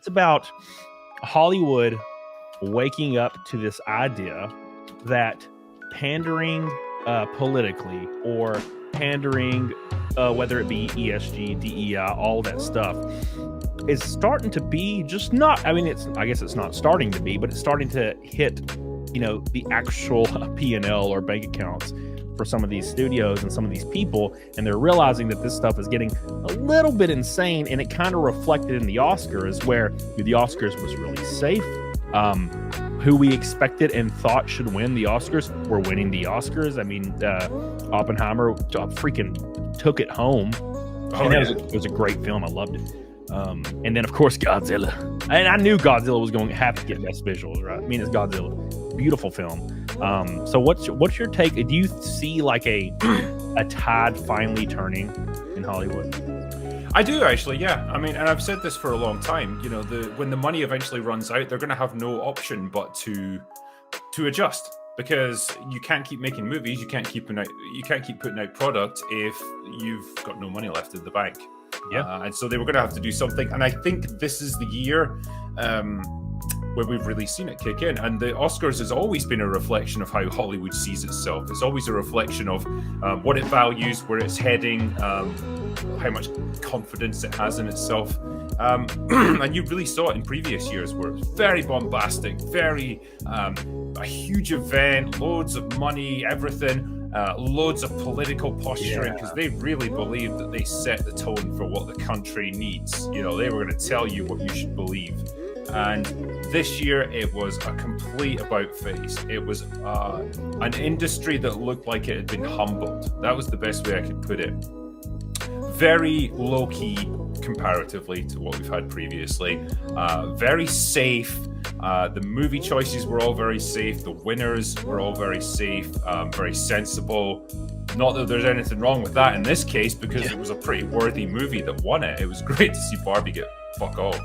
it's about Hollywood waking up to this idea that pandering politically or pandering, whether it be ESG, DEI, all that stuff, is starting to be just not. I mean, I guess it's not starting to be, but it's starting to hit, the actual P&L or bank accounts for some of these studios and some of these people, and they're realizing that this stuff is getting a little bit insane, and it kind of reflected in the Oscars, where the Oscars was really safe. Who we expected and thought should win the Oscars were winning the Oscars. I mean, Oppenheimer freaking took it home. It was a great film. I loved it. And then, of course, Godzilla. And I knew Godzilla was going to have to get best visuals, right? I mean, it's Godzilla. Beautiful film. So what's your take? Do you see like a tide finally turning in Hollywood? I do, actually, yeah. I mean, and I've said this for a long time. When the money eventually runs out, they're going to have no option but to adjust, because you can't keep making movies. You can't keep putting out product if you've got no money left in the bank. Yeah, and so they were going to have to do something. And I think this is the year where we've really seen it kick in. And the Oscars has always been a reflection of how Hollywood sees itself. It's always a reflection of what it values, where it's heading, how much confidence it has in itself. And you really saw it in previous years, where it was very bombastic, very a huge event, loads of money, everything. Loads of political posturing, because they really believed that they set the tone for what the country needs. They were going to tell you what you should believe. And this year, it was a complete about-face. It was an industry that looked like it had been humbled. That was the best way I could put it. Very low-key comparatively to what we've had previously. Very safe. The movie choices were all very safe. The winners were all very safe, very sensible. Not that there's anything wrong with that in this case, because it was a pretty worthy movie that won it. It was great to see Barbie get fuck all.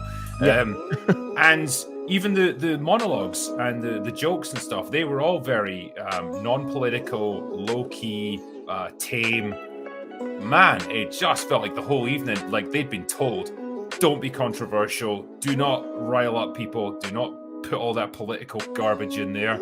And even the monologues and the jokes and stuff, they were all very non-political, low-key, tame. Man, it just felt like the whole evening, like they'd been told, don't be controversial, do not rile up people, do not put all that political garbage in there.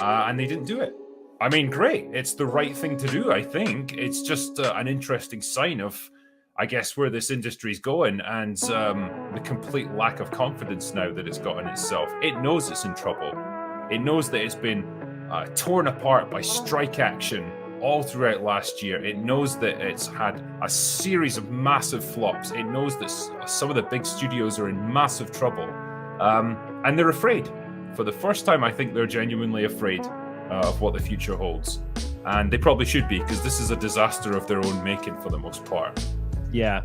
And they didn't do it. I mean, great. It's the right thing to do, I think. It's just an interesting sign of, I guess, where this industry's going, and the complete lack of confidence now that it's got in itself. It knows it's in trouble. It knows that it's been torn apart by strike action all throughout last year. It knows that it's had a series of massive flops. It knows that some of the big studios are in massive trouble. And they're afraid. For the first time, I think they're genuinely afraid of what the future holds. And they probably should be, because this is a disaster of their own making for the most part. Yeah.